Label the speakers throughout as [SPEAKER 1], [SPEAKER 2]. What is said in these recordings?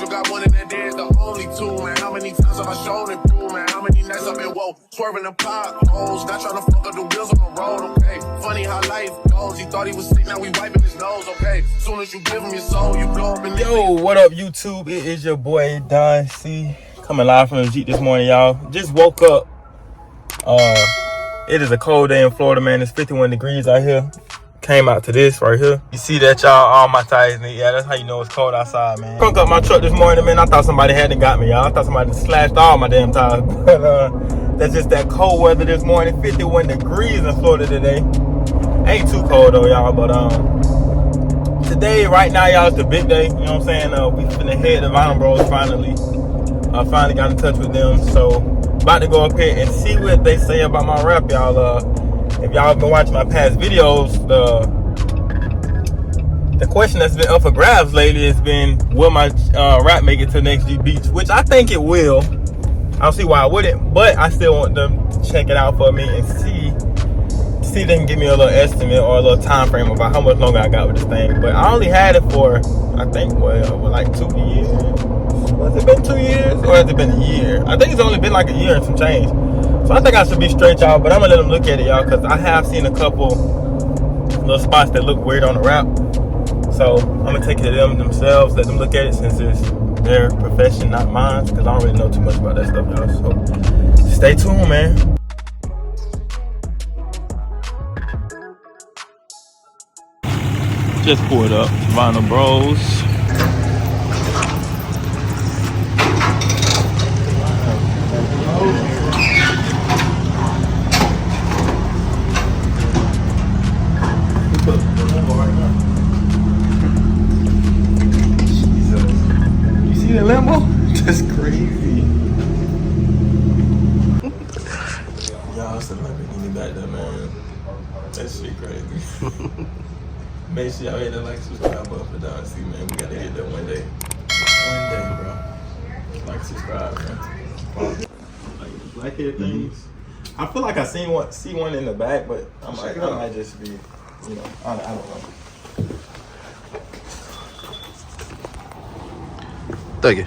[SPEAKER 1] still got one in that day, the only two, man. How many times have I shown it through, man? How many nights I've been woke, swerving the potholes, not trying to fuck up the wheels on the road, okay? Funny how life goes. He thought he was sick, now we wiping his nose, okay? Soon as you give him your soul, you blow up and
[SPEAKER 2] yo, what up, YouTube? It is your boy Donnn C, coming live from the Jeep this morning, y'all. Just woke up. It is a cold day in Florida, man. It's 51 degrees out here. Came out to this right here. You see that, y'all? All my tires need. Yeah, that's how you know it's cold outside, man. Crunk up my truck this morning, man. I thought somebody had got me, y'all. I thought somebody slashed all my damn tires. But that's just that cold weather this morning. 51 degrees in Florida today. Ain't too cold though, y'all. But today, right now, y'all, it's the big day. You know what I'm saying? We finna head to Wrangler Bros finally. I finally got in touch with them, so about to go up here and see what they say about my rap, y'all. If y'all been watching my past videos, the question that's been up for grabs lately has been, will my rap make it to the next G Beach? Which I think it will. I don't see why I wouldn't, but I still want them to check it out for me and see if they can give me a little estimate or a little time frame about how much longer I got with this thing. But I only had it for, I think, like 2 years. Has it been 2 years or has it been a year? I think it's only been like a year and some change. So I think I should be straight, y'all, but I'm gonna let them look at it, y'all, because I have seen a couple little spots that look weird on the wrap. So I'm gonna take it to them themselves, let them look at it since it's their profession, not mine, because I don't really know too much about that stuff, y'all. So stay tuned, man. Just pulled up Wrangler Bros. Limbo? That's crazy. Y'all, it's a Lamborghini back there, man. That shit crazy. Make sure y'all hit that like, subscribe button for Donnn C, man. We gotta get that one day. One day, bro. Like, subscribe, man. Like blackhead things. I feel like I see one in the back, but I'm like, it might just be, you know, I don't know.
[SPEAKER 3] Thank you.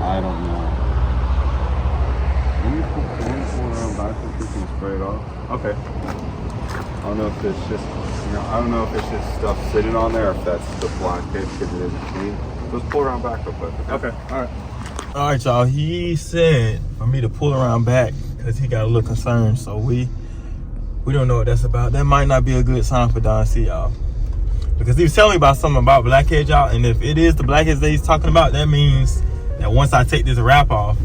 [SPEAKER 4] I don't know. When you pull around backwards, you can spray it off.
[SPEAKER 2] Okay.
[SPEAKER 4] I don't know if it's just, I don't know if it's just stuff sitting on there or if that's the blockade because it isn't clean. Just pull around back real quick.
[SPEAKER 2] Okay. All right. All right, y'all. He said for me to pull around back because he got a little concerned. So we don't know what that's about. That might not be a good sign for Donnn C, y'all. Because he was telling me about something about blackheads, y'all. And if it is the blackheads that he's talking about, that means that once I take this wrap off,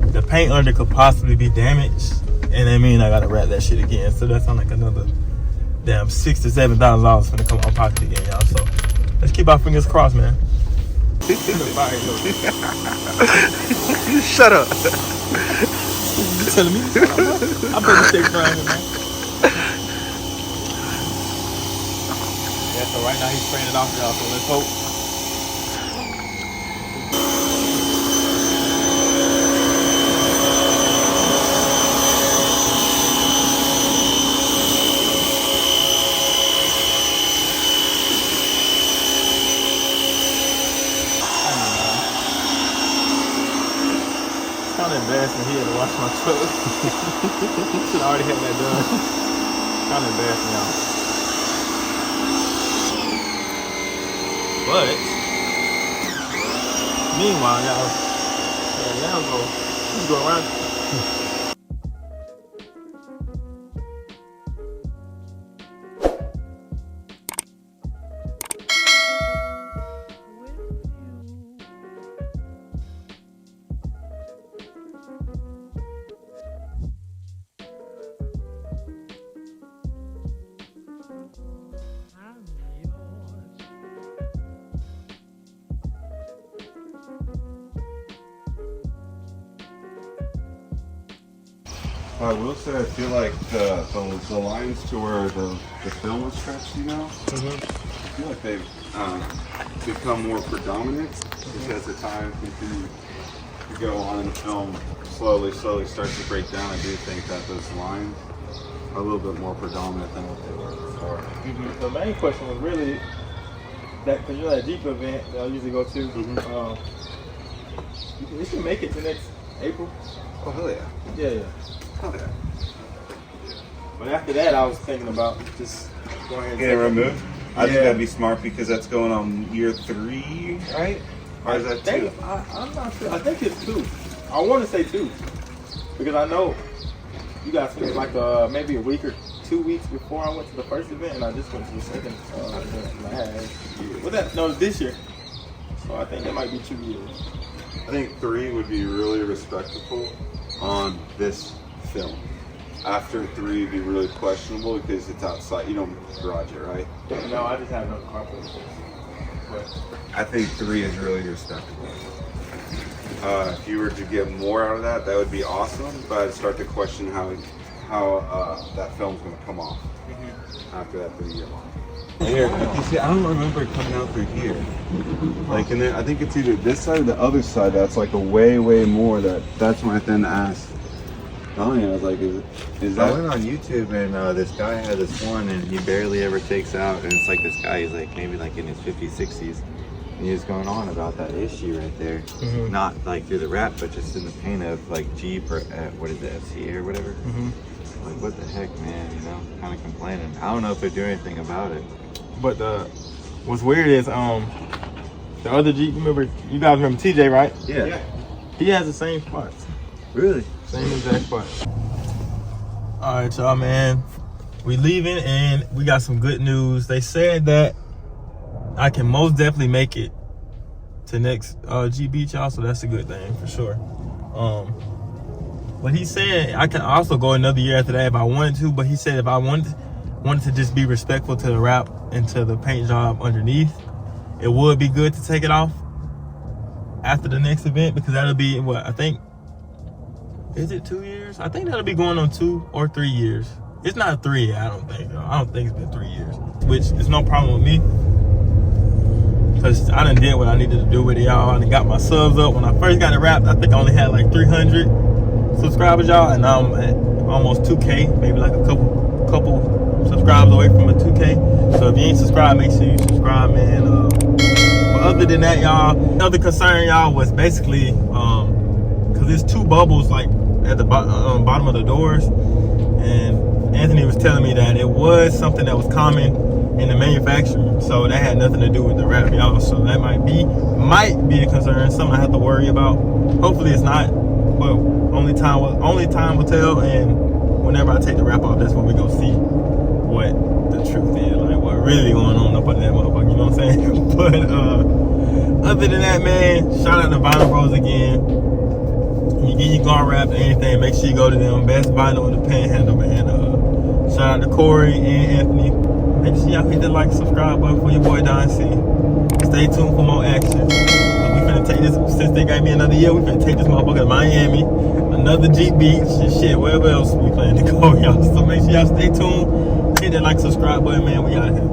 [SPEAKER 2] the paint under could possibly be damaged. And that means I gotta wrap that shit again. So that sounds like another damn $6,000 to $7,000 for to come out of pocket again, y'all. So let's keep our fingers crossed, man.
[SPEAKER 3] Shut up.
[SPEAKER 2] You telling me? I'm pretty safe around here, man. Yeah, so right now he's spraying it off, y'all. So let's hope. Kind of embarrassing here to wash my truck. Should already had that done. Kind of embarrassing, y'all. But meanwhile, y'all, let's go around.
[SPEAKER 4] I will say, I feel like the lines to where the film was stretched, you know, I feel like they've become more predominant because the time continues to go on and the film slowly starts to break down. I do think that those lines are a little bit more predominant than what they were before.
[SPEAKER 2] The main question was really that, because you know that Jeep event that I usually go to, we should make it to next April.
[SPEAKER 4] Oh, hell yeah.
[SPEAKER 2] Yeah.
[SPEAKER 4] Hell yeah.
[SPEAKER 2] But after that, I was thinking about just going ahead and
[SPEAKER 4] Get it removed? I think
[SPEAKER 2] Yeah.
[SPEAKER 4] that'd be smart because that's going on year 3, right? Or is that 2?
[SPEAKER 2] I'm not sure. I think it's 2. I want to say 2 because I know you guys finished like maybe a week or 2 weeks before I went to the first event, and I just went to the second event last year. Well, no, this year. So I think it might be 2 years.
[SPEAKER 4] I think 3 would be really respectable on this film. After 3 would be really questionable because it's outside. You don't garage it, right?
[SPEAKER 2] No, I just have another car for this. But
[SPEAKER 4] I think 3 is really respectable. If you were to get more out of that, that would be awesome. But I'd start to question how that film's going to come off after that 3-year long. Here, you see, I don't remember it coming out through here. Like, and then I think it's either this side or the other side. That's like a way more. That's when I then asked Donnn, I was like, is that?
[SPEAKER 3] I went on YouTube and this guy had this one and he barely ever takes out, and it's like this guy, he's like maybe like in his 50s, 60s, and he was going on about that issue right there. Not like through the wrap, but just in the paint of like Jeep or what is it, FCA or whatever. Like, what the heck, man, you know, kind of complaining. I don't know if they're doing anything about it.
[SPEAKER 2] But what's weird is the other Jeep. You guys remember TJ, right?
[SPEAKER 3] Yeah.
[SPEAKER 2] He has the same spots.
[SPEAKER 3] Really?
[SPEAKER 2] Same exact spots. All right, y'all, man. We leaving and we got some good news. They said that I can most definitely make it to next G Beach, y'all. So that's a good thing for sure. But he said I can also go another year after that if I wanted to. But he said if I wanted to just be respectful to the wrap and to the paint job underneath, it would be good to take it off after the next event, because that'll be what I think. Is it 2 years? I think that'll be going on 2 or 3 years. It's not 3 yet, I don't think. I don't think it's been 3 years, which is no problem with me, because I done did what I needed to do with it, y'all. I done got my subs up. When I first got it wrapped, I think I only had like 300 subscribers, y'all, and now I'm at almost 2K, maybe like a couple subscribers away from a 2K. So if you ain't subscribed, make sure you subscribe, man. But other than that, y'all, another concern, y'all, was basically because there's 2 bubbles like at the bottom of the doors, and Anthony was telling me that it was something that was common in the manufacturing, so that had nothing to do with the wrap, y'all. So that might be a concern, something I have to worry about. Hopefully it's not, but only time will tell. And whenever I take the wrap off, that's when we go see what the truth is, like what really going on up under that motherfucker, you know what I'm saying? But other than that, man, shout out to Vinyl Bros again. You get your guard wrapped or anything, make sure you go to them. Best Vinyl in the Panhandle, man. Shout out to Corey and Anthony. Make sure y'all hit that like, subscribe button for your boy Donnn C. Stay tuned for more action. We finna take this, since they got me another year, we finna take this motherfucker to Miami, another Jeep Beach, and shit, wherever else we plan to go, y'all. So make sure y'all stay tuned. Hit that like, subscribe button, man. We out here.